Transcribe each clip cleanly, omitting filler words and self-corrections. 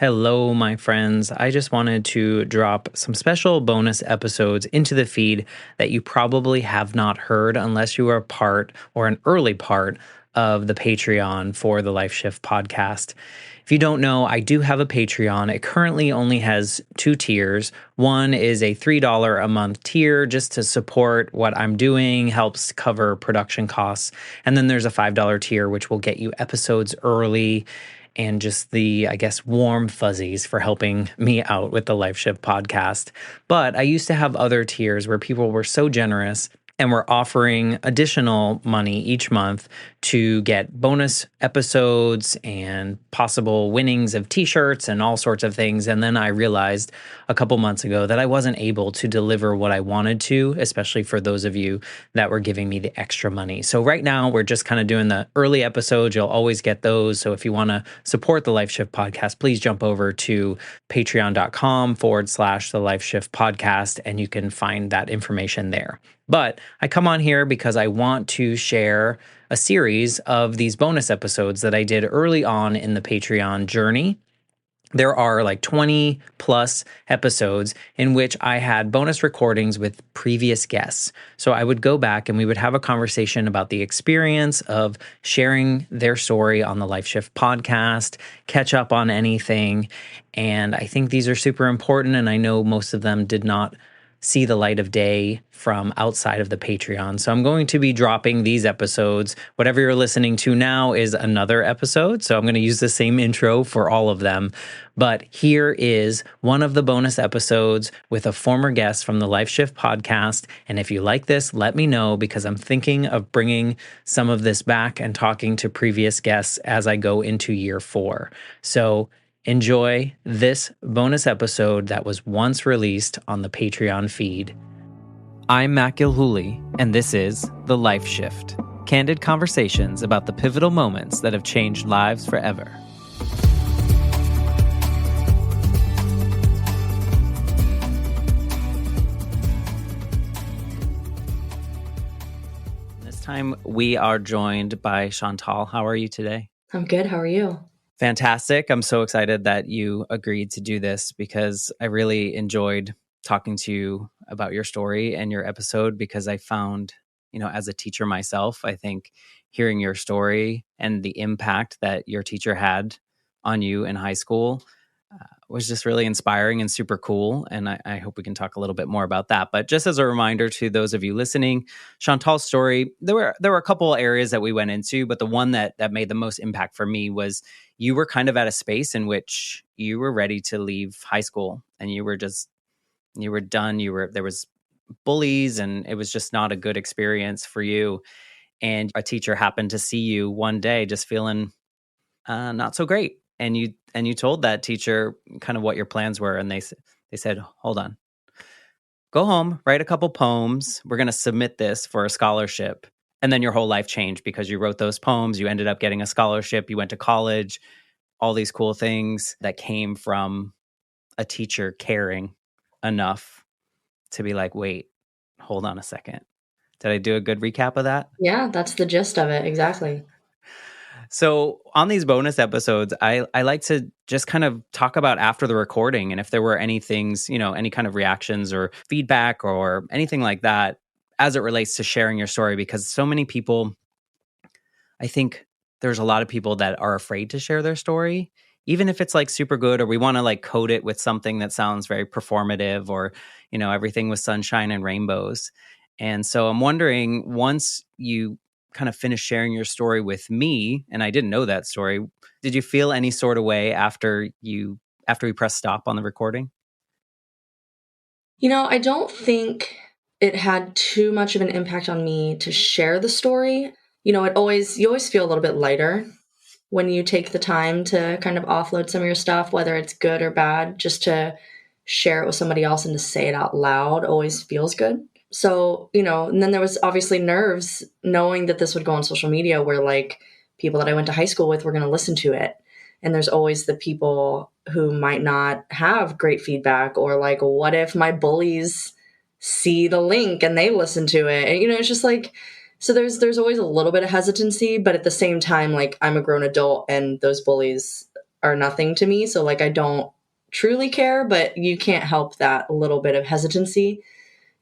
Hello, my friends. I just wanted to drop some special bonus episodes into the feed that you probably have not heard unless you are a part or an early part of the Patreon for the Life Shift podcast. If you don't know, I do have a Patreon. It currently only has two tiers. One is a $3 a month tier just to support what I'm doing, helps cover production costs. And then there's a $5 tier, which will get you episodes early and just the, I guess, warm fuzzies for helping me out with the Life Shift podcast. But I used to have other tiers where people were so generous and were offering additional money each month to get bonus episodes and possible winnings of t-shirts and all sorts of things. And then I realized a couple months ago that I wasn't able to deliver what I wanted to, especially for those of you that were giving me the extra money. So right now we're just kind of doing the early episodes. You'll always get those. So if you want to support the Life Shift podcast, please jump over to patreon.com/the Life Shift podcast, and you can find that information there. But I come on here because I want to share a series of these bonus episodes that I did early on in the Patreon journey. There are like 20 plus episodes in which I had bonus recordings with previous guests. So I would go back and we would have a conversation about the experience of sharing their story on the Life Shift podcast, catch up on anything. And I think these are super important. And I know most of them did not see the light of day from outside of the Patreon. So I'm going to be dropping these episodes. Whatever you're listening to now is another episode. So I'm going to use the same intro for all of them. But here is one of the bonus episodes with a former guest from the Life Shift podcast. And if you like this, let me know, because I'm thinking of bringing some of this back and talking to previous guests as I go into year 4. So enjoy this bonus episode that was once released on the Patreon feed. I'm Matt Gilhooly, and this is The Life Shift, candid conversations about the pivotal moments that have changed lives forever. This time we are joined by Chantal. How are you today? I'm good. How are you? Fantastic. I'm so excited that you agreed to do this because I really enjoyed talking to you about your story and your episode, because I found, as a teacher myself, I think hearing your story and the impact that your teacher had on you in high school was just really inspiring and super cool. And I hope we can talk a little bit more about that. But just as a reminder to those of you listening, Chantal's story, there were a couple areas that we went into, but the one that made the most impact for me was you were kind of at a space in which you were ready to leave high school, and you were done. There was bullies, and it was just not a good experience for you. And a teacher happened to see you one day just feeling not so great. And you told that teacher kind of what your plans were. And they said, hold on, go home, write a couple poems. We're going to submit this for a scholarship. And then your whole life changed because you wrote those poems. You ended up getting a scholarship. You went to college, all these cool things that came from a teacher caring enough to be like, wait, hold on a second. Did I do a good recap of that? Yeah, that's the gist of it. Exactly. So on these bonus episodes, I like to just kind of talk about after the recording, and if there were any things, any kind of reactions or feedback or anything like that as it relates to sharing your story, because so many people, I think there's a lot of people that are afraid to share their story, even if it's like super good, or we want to like code it with something that sounds very performative, or, everything with sunshine and rainbows. And so I'm wondering, once you kind of finish sharing your story with me, and I didn't know that story, did you feel any sort of way after we pressed stop on the recording? I don't think it had too much of an impact on me to share the story. You always feel a little bit lighter when you take the time to kind of offload some of your stuff, whether it's good or bad. Just to share it with somebody else and to say it out loud always feels good. So, and then there was obviously nerves knowing that this would go on social media, where like people that I went to high school with were going to listen to it. And there's always the people who might not have great feedback, or like, what if my bullies see the link and they listen to it? And, it's just like, so there's always a little bit of hesitancy, but at the same time, like, I'm a grown adult and those bullies are nothing to me. So like I don't truly care, but you can't help that little bit of hesitancy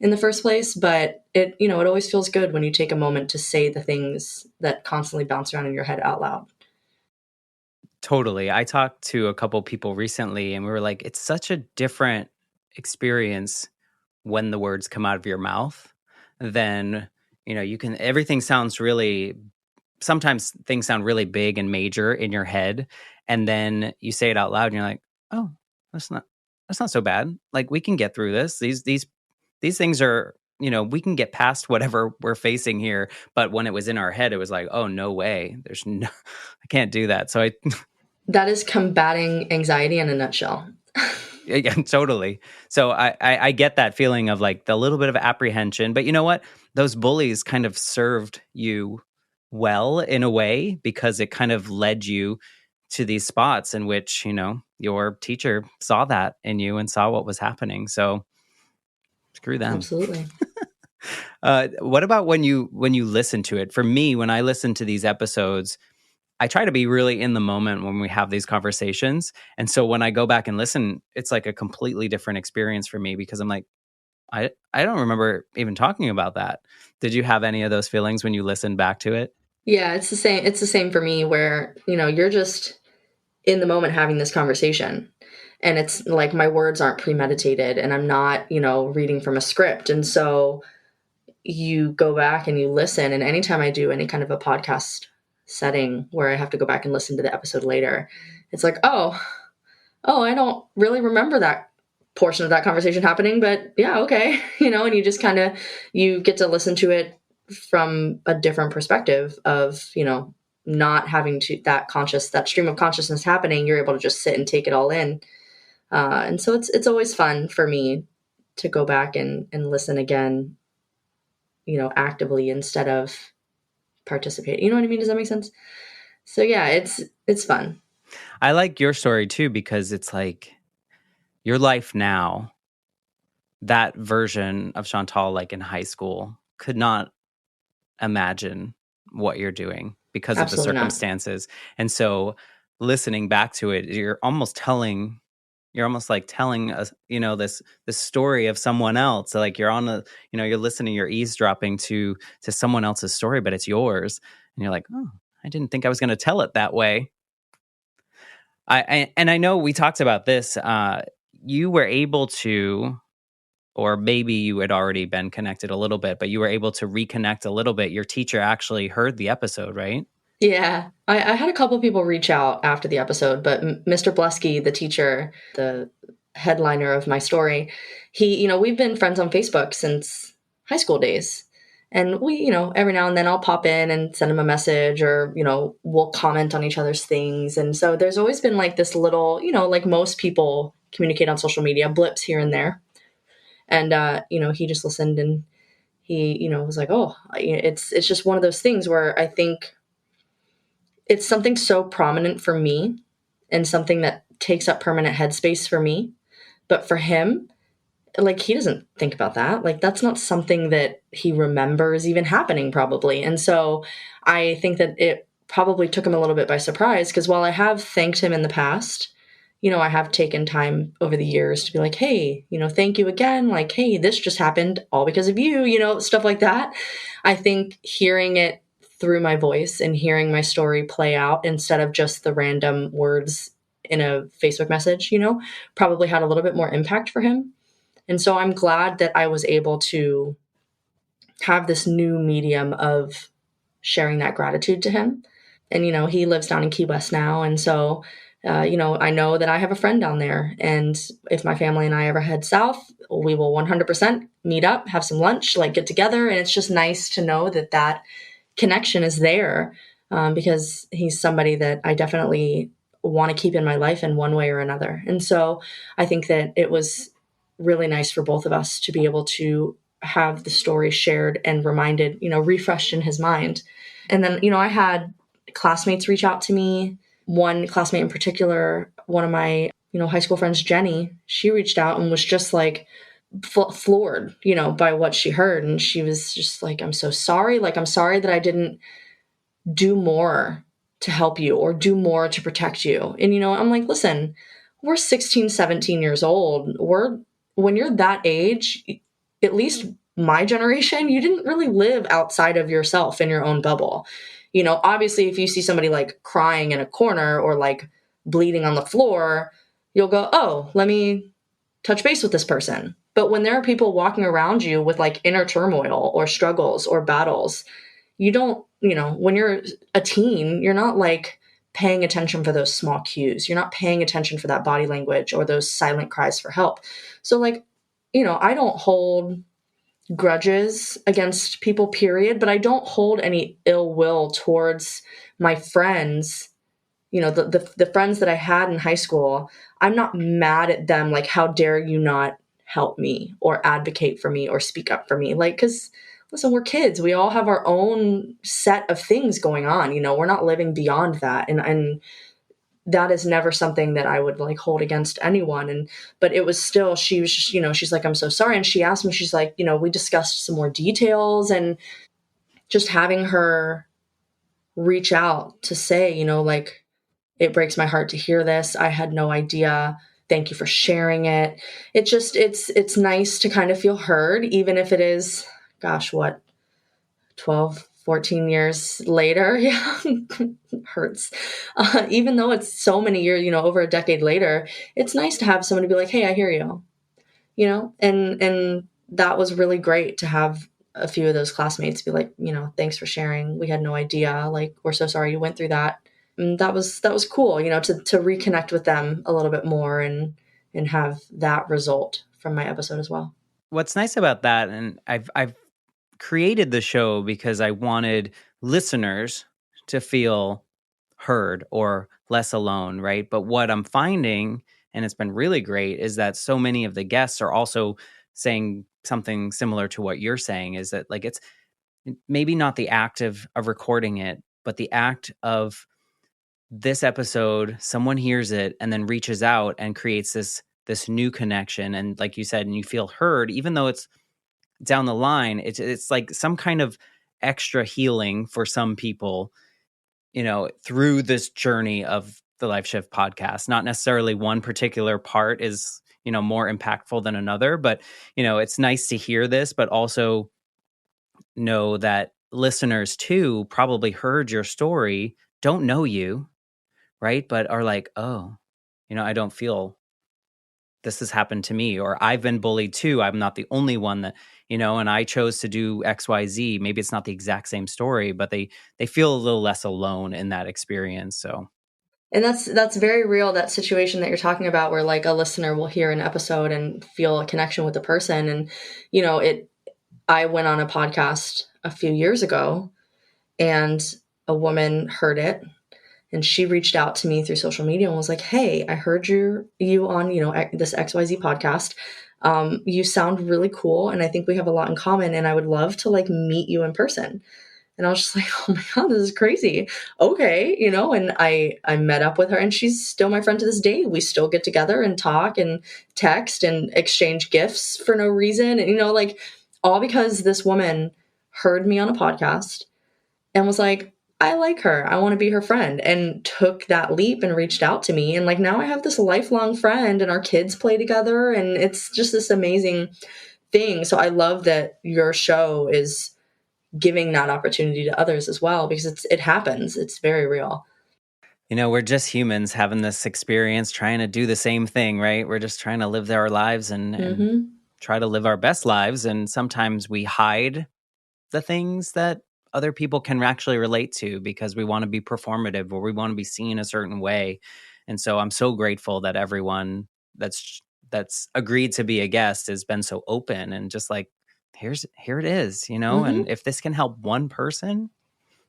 in the first place. But it, it always feels good when you take a moment to say the things that constantly bounce around in your head out loud. Totally. I talked to a couple people recently and we were like, it's such a different experience when the words come out of your mouth than, everything sounds really, sometimes things sound really big and major in your head. And then you say it out loud and you're like, oh, that's not, that's not so bad. Like we can get through this. These things are, we can get past whatever we're facing here. But when it was in our head, it was like, oh, no way. There's no, I can't do that. So That is combating anxiety in a nutshell. yeah, totally. So I get that feeling of like the little bit of apprehension, but you know what? Those bullies kind of served you well in a way because it kind of led you to these spots in which, your teacher saw that in you and saw what was happening. So screw them. Absolutely. What about when you listen to it? For me, when I listen to these episodes, I try to be really in the moment when we have these conversations. And so when I go back and listen, it's like a completely different experience for me because I'm like, I don't remember even talking about that. Did you have any of those feelings when you listened back to it? Yeah, it's the same. It's the same for me where, you're just in the moment having this conversation. And it's like my words aren't premeditated and I'm not, reading from a script. And so you go back and you listen. And anytime I do any kind of a podcast setting where I have to go back and listen to the episode later, it's like, oh, I don't really remember that portion of that conversation happening, but yeah, okay. And you just kind of, you get to listen to it from a different perspective of, not having to that stream of consciousness happening. You're able to just sit and take it all in. And so it's always fun for me to go back and listen again, actively instead of participate. You know what I mean? Does that make sense? So yeah, it's fun. I like your story too because it's like your life now, that version of Chantal, like in high school, could not imagine what you're doing because of the Absolutely not. circumstances. And so listening back to it, you're almost like telling us, this story of someone else. So like you're on you're listening, you're eavesdropping to someone else's story, but it's yours. And you're like, oh, I didn't think I was going to tell it that way. And I know we talked about this. You were able to, or maybe you had already been connected a little bit, but you were able to reconnect a little bit. Your teacher actually heard the episode, right? Yeah, I had a couple people reach out after the episode, but Mr. Blesky, the teacher, the headliner of my story, we've been friends on Facebook since high school days. And we, every now and then I'll pop in and send him a message or, we'll comment on each other's things. And so there's always been like this little, like most people communicate on social media, blips here and there. And, he just listened and he, was like, oh, it's just one of those things where I think it's something so prominent for me and something that takes up permanent headspace for me. But for him, like he doesn't think about that. Like that's not something that he remembers even happening probably. And so I think that it probably took him a little bit by surprise because while I have thanked him in the past, I have taken time over the years to be like, hey, thank you again. Like, hey, this just happened all because of you, stuff like that. I think hearing it through my voice and hearing my story play out instead of just the random words in a Facebook message, probably had a little bit more impact for him. And so I'm glad that I was able to have this new medium of sharing that gratitude to him. And, he lives down in Key West now. And so, I know that I have a friend down there. And if my family and I ever head south, we will 100% meet up, have some lunch, like get together. And it's just nice to know that that connection is there because he's somebody that I definitely want to keep in my life in one way or another. And so I think that it was really nice for both of us to be able to have the story shared and reminded, refreshed in his mind. And then, I had classmates reach out to me. One classmate in particular, one of my, high school friends, Jenny, she reached out and was just like floored, by what she heard. And she was just like, I'm so sorry. Like, I'm sorry that I didn't do more to help you or do more to protect you. And, I'm like, listen, we're 16, 17 years old. When you're that age, at least my generation, you didn't really live outside of yourself in your own bubble. Obviously, if you see somebody like crying in a corner or like bleeding on the floor, you'll go, oh, let me touch base with this person. But when there are people walking around you with like inner turmoil or struggles or battles, you don't, when you're a teen, you're not like paying attention for those small cues. You're not paying attention for that body language or those silent cries for help. So, like, I don't hold grudges against people, period, but I don't hold any ill will towards my friends. The friends that I had in high school, I'm not mad at them. Like, how dare you not help me or advocate for me or speak up for me? Like, because listen, we're kids. We all have our own set of things going on. We're not living beyond that. And that is never something that I would like hold against anyone. But it was still, she was just, she's like, I'm so sorry. And she asked me, she's like, we discussed some more details, and just having her reach out to say, like, it breaks my heart to hear this. I had no idea. Thank you for sharing it. It's nice to kind of feel heard, even if it is, gosh, what, 12, 14 years later. Yeah, hurts. Even though it's so many years, over a decade later, it's nice to have someone to be like, hey, I hear you, and that was really great to have a few of those classmates be like, thanks for sharing. We had no idea. Like, we're so sorry you went through that. And that was cool, to reconnect with them a little bit more and have that result from my episode as well. What's nice about that, and I've created the show because I wanted listeners to feel heard or less alone, right? But what I'm finding, and it's been really great, is that so many of the guests are also saying something similar to what you're saying, is that like it's maybe not the act of recording it, but the act of this episode, someone hears it and then reaches out and creates this new connection. And like you said, and you feel heard, even though it's down the line, it's like some kind of extra healing for some people, through this journey of the Life Shift podcast. Not necessarily one particular part is, more impactful than another, but, it's nice to hear this, but also know that listeners too probably heard your story, don't know you, right? But are like, oh, I don't feel this has happened to me, or I've been bullied too. I'm not the only one that, and I chose to do XYZ. Maybe it's not the exact same story, but they feel a little less alone in that experience. So, And that's very real, that situation that you're talking about, where like a listener will hear an episode and feel a connection with the person. And, I went on a podcast a few years ago, and a woman heard it, and she reached out to me through social media and was like, hey, I heard you on, this XYZ podcast. You sound really cool, and I think we have a lot in common, and I would love to like meet you in person. And I was just like, oh my God, this is crazy. Okay. And I met up with her, and she's still my friend to this day. We still get together and talk and text and exchange gifts for no reason. And, like, all because this woman heard me on a podcast and was like, I like her. I want to be her friend, and took that leap and reached out to me. And like, now I have this lifelong friend, and our kids play together, and it's just this amazing thing. So I love that your show is giving that opportunity to others as well, because it happens. It's very real. we're just humans having this experience, trying to do the same thing, right? We're just trying to live our lives and Mm-hmm. try to live our best lives. And sometimes we hide the things that other people can actually relate to because we want to be performative or we want to be seen a certain way. And so I'm so grateful that everyone that's agreed to be a guest has been so open and just like, here it is, Mm-hmm. and if this can help one person,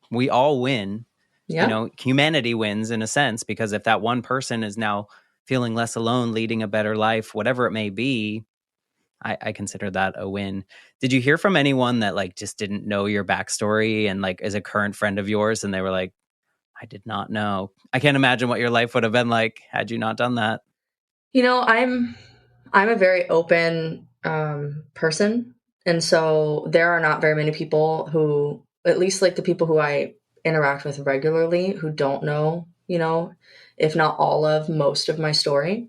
we all win. Yeah. Humanity wins in a sense, because if that one person is now feeling less alone, leading a better life, whatever it may be, I consider that a win. Did you hear from anyone that like just didn't know your backstory and like is a current friend of yours and they were like, I did not know. I can't imagine what your life would have been like had you not done that. I'm a very open person, and so there are not very many people who, at least like the people who I interact with regularly who don't know, if not all of most of my story,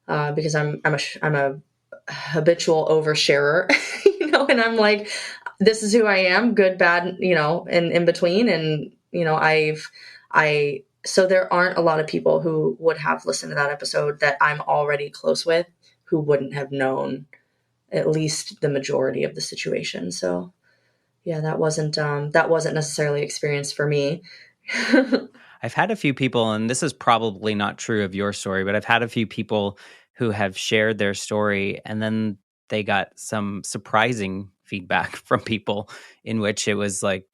because I'm a habitual oversharer, and I'm like, this is who I am, good, bad, and in between. And, so there aren't a lot of people who would have listened to that episode that I'm already close with who wouldn't have known at least the majority of the situation. So yeah, that wasn't necessarily experienced for me. I've had a few people, and this is probably not true of your story, but I've had a few people who have shared their story and then they got some surprising feedback from people in which it was like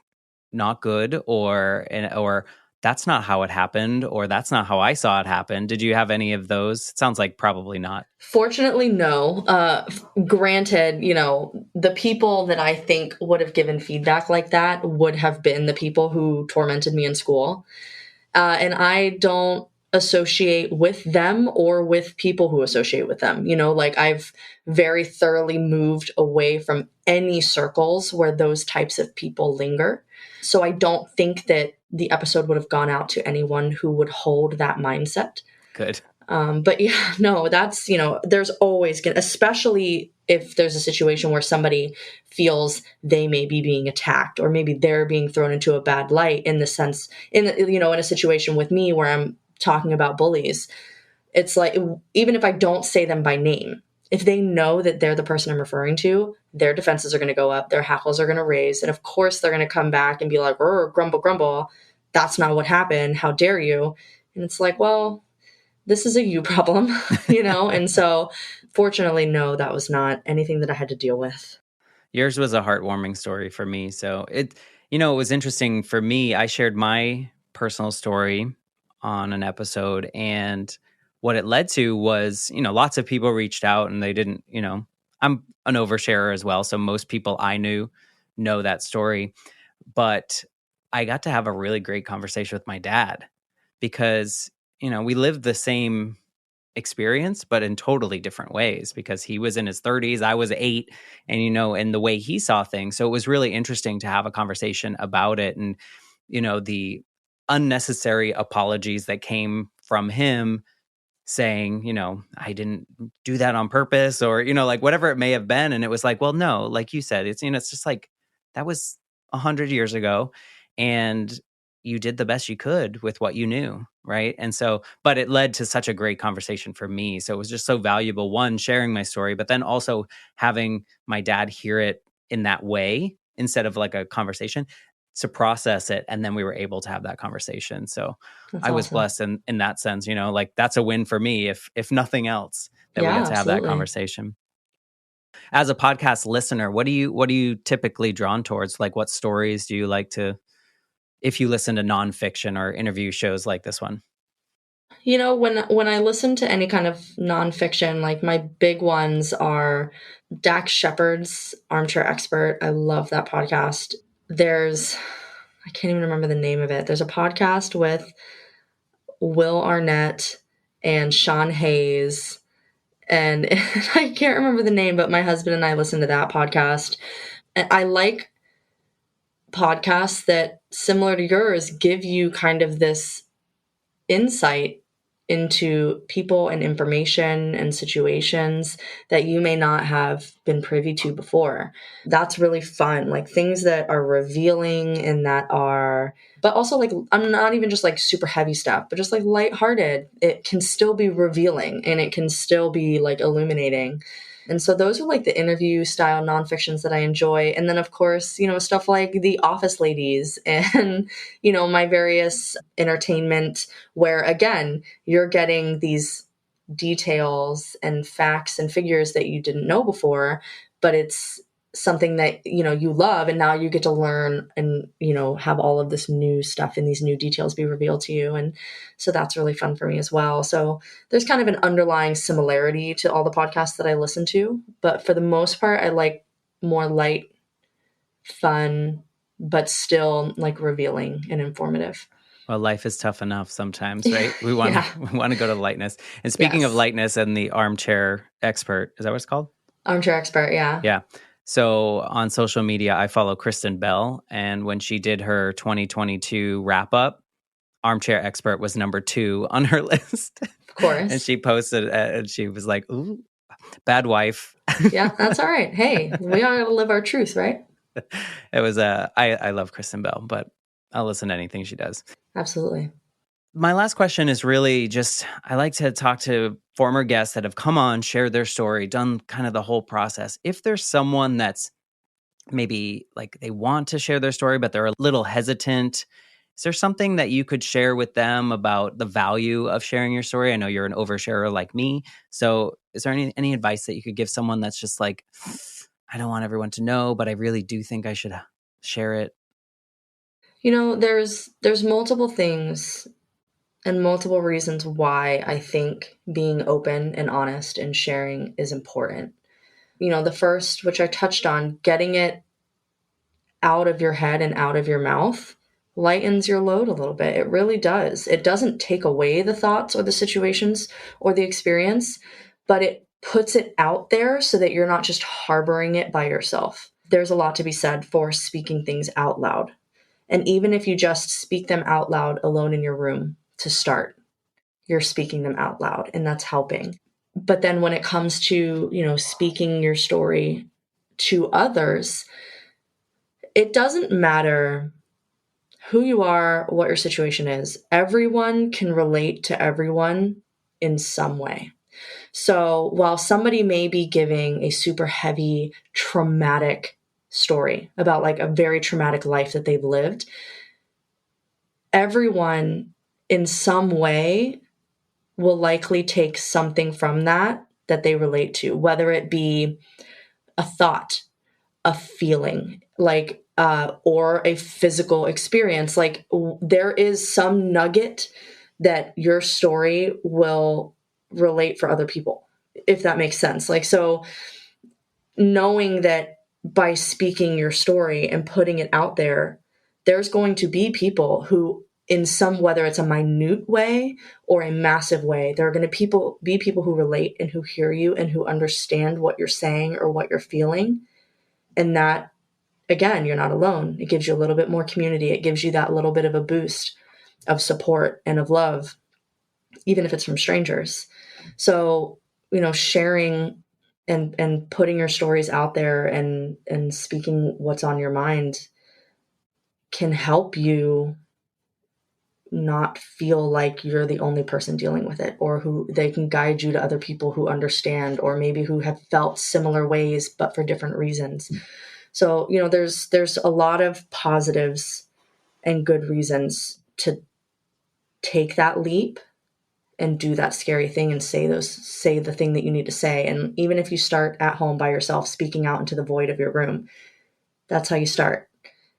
not good or that's not how it happened or that's not how I saw it happen. Did you have any of those? It sounds like probably not. Fortunately, no. Granted, the people that I think would have given feedback like that would have been the people who tormented me in school. And I don't associate with them or with people who associate with them. Like I've very thoroughly moved away from any circles where those types of people linger. So I don't think that the episode would have gone out to anyone who would hold that mindset. Good. But yeah, no, that's, there's always going to, especially if there's a situation where somebody feels they may be being attacked or maybe they're being thrown into a bad light in the sense, in a situation with me where I'm talking about bullies, it's like, even if I don't say them by name, if they know that they're the person I'm referring to, their defenses are going to go up, their hackles are going to raise. And of course they're going to come back and be like, grumble, grumble. That's not what happened. How dare you? And it's like, well, this is a you problem, And so fortunately, no, that was not anything that I had to deal with. Yours was a heartwarming story for me. So it was interesting for me. I shared my personal story on an episode, and what it led to was, lots of people reached out and they didn't, I'm an oversharer as well. So most people I knew know that story, but I got to have a really great conversation with my dad because, we lived the same experience, but in totally different ways because he was in his 30s, I was 8, and and the way he saw things. So it was really interesting to have a conversation about it and the unnecessary apologies that came from him saying, I didn't do that on purpose or like whatever it may have been. And it was like, well, no, like you said, it's just like that was 100 years ago and you did the best you could with what you knew, right? And so, but it led to such a great conversation for me. So it was just so valuable, one, sharing my story, but then also having my dad hear it in that way instead of like a conversation to process it. And then we were able to have that conversation. So That's I was awesome. blessed in that sense, like that's a win for me, if nothing else, that we Yeah, got to have that absolutely. conversation. As a podcast listener, what are you typically drawn towards? Like what stories do you like to, if you listen to nonfiction or interview shows like this one? When I listen to any kind of nonfiction, like my big ones are Dax Shepard's Armchair Expert. I love that podcast. I can't even remember the name of it. There's a podcast with Will Arnett and Sean Hayes. And I can't remember the name, but my husband and I listen to that podcast. And I like podcasts that, similar to yours, give you kind of this insight into people and information and situations that you may not have been privy to before. That's really fun. Like things that are revealing and that are, but also like, I'm not even just like super heavy stuff, but just like lighthearted. It can still be revealing and it can still be like illuminating. And so those are like the interview style nonfictions that I enjoy. And then, of course, stuff like The Office Ladies and, my various entertainment where, again, you're getting these details and facts and figures that you didn't know before, but it's something that you love, and now you get to learn and have all of this new stuff and these new details be revealed to you. And so that's really fun for me as well. So there's kind of an underlying similarity to all the podcasts that I listen to, but for the most part I like more light, fun, but still like revealing and informative. Well, life is tough enough sometimes, right? We want to Yeah. we want to go to lightness. And speaking of Yes. lightness and the Armchair Expert, is that what it's called? Armchair Expert. Yeah. Yeah. So on social media, I follow Kristen Bell. And when she did her 2022 wrap up, Armchair Expert was number 2 on her list. Of And course. she posted and she was like, ooh, bad wife. Yeah, that's all right. Hey, we gotta live our truth, right? It was I love Kristen Bell, but I'll listen to anything she does. Absolutely. My last question is really just I like to talk to former guests that have come on, shared their story, done kind of the whole process. If there's someone that's maybe like they want to share their story, but they're a little hesitant, is there something that you could share with them about the value of sharing your story? I know you're an oversharer like me. So is there any advice that you could give someone that's just like, I don't want everyone to know, but I really do think I should share it? There's multiple things and multiple reasons why I think being open and honest and sharing is important. The first, which I touched on, getting it out of your head and out of your mouth lightens your load a little bit. It really does. It doesn't take away the thoughts or the situations or the experience, but it puts it out there so that you're not just harboring it by yourself. There's a lot to be said for speaking things out loud. And even if you just speak them out loud alone in your room to start, you're speaking them out loud and that's helping. But then when it comes to, speaking your story to others, it doesn't matter who you are, what your situation is. Everyone can relate to everyone in some way. So while somebody may be giving a super heavy, traumatic story about like a very traumatic life that they've lived, everyone in some way will likely take something from that they relate to, whether it be a thought, a feeling, like or a physical experience. Like there is some nugget that your story will relate for other people, if that makes sense. Like, so knowing that by speaking your story and putting it out there, there's going to be people who in some, whether it's a minute way or a massive way, there are going to be people who relate and who hear you and who understand what you're saying or what you're feeling. And that, again, you're not alone. It gives you a little bit more community. It gives you that little bit of a boost of support and of love, even if it's from strangers. So, sharing and putting your stories out there and speaking what's on your mind can help you not feel like you're the only person dealing with it, or who they can guide you to other people who understand, or maybe who have felt similar ways but for different reasons. So, there's a lot of positives and good reasons to take that leap and do that scary thing and say the thing that you need to say. And even if you start at home by yourself, speaking out into the void of your room, that's how you start.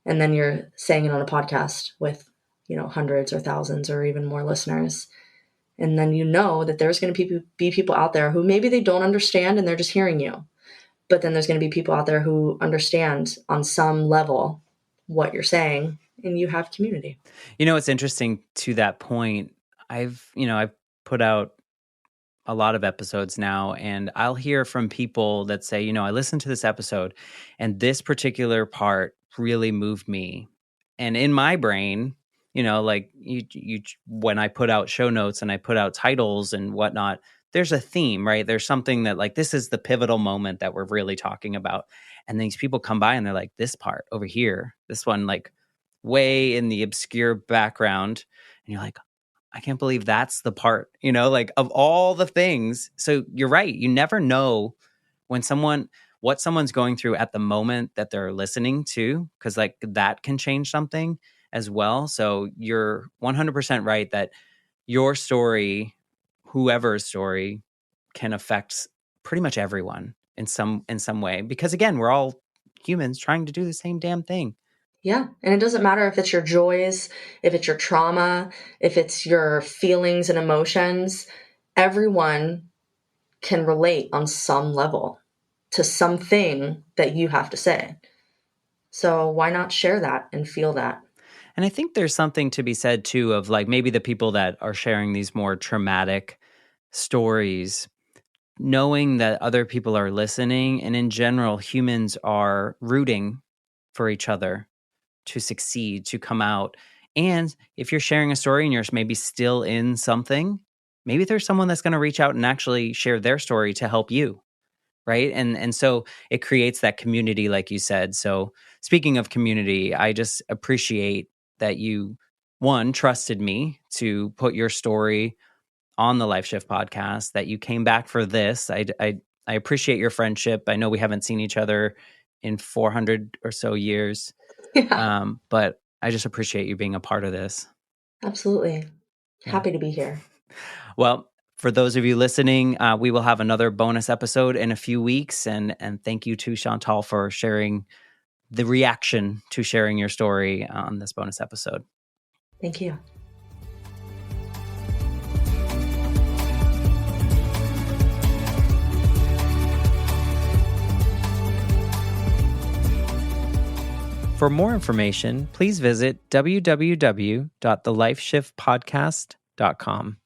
And then you're saying it on a podcast with, hundreds or thousands or even more listeners. And then that there's going to be people out there who maybe they don't understand and they're just hearing you. But then there's going to be people out there who understand on some level what you're saying, and you have community. It's interesting to that point. I've put out a lot of episodes now, and I'll hear from people that say, I listened to this episode and this particular part really moved me. And in my brain, like you when I put out show notes and I put out titles and whatnot, there's a theme, right? There's something that like, this is the pivotal moment that we're really talking about. And these people come by and they're like, this part over here, this one, like way in the obscure background. And you're like, I can't believe that's the part, like of all the things. So you're right. You never know what someone's going through at the moment that they're listening to, because like that can change something as well. So you're 100% right that your story, whoever's story, can affect pretty much everyone in some way. Because again, we're all humans trying to do the same damn thing. Yeah. And it doesn't matter if it's your joys, if it's your trauma, if it's your feelings and emotions. Everyone can relate on some level to something that you have to say. So why not share that and feel that? And I think there's something to be said too of like maybe the people that are sharing these more traumatic stories knowing that other people are listening, and in general, humans are rooting for each other to succeed, to come out. And if you're sharing a story and you're maybe still in something, maybe there's someone that's going to reach out and actually share their story to help you. Right. And so it creates that community, like you said. So speaking of community, I just appreciate that you, one, trusted me to put your story on the Life Shift podcast, that you came back for this. I appreciate your friendship. I know we haven't seen each other in 400 or so years, Yeah, but I just appreciate you being a part of this. absolutely. Yeah. Happy to be here. Well, for those of you listening, we will have another bonus episode in a few weeks. And thank you to Chantal for sharing the reaction to sharing your story on this bonus episode. Thank you. For more information, please visit www.thelifeshiftpodcast.com.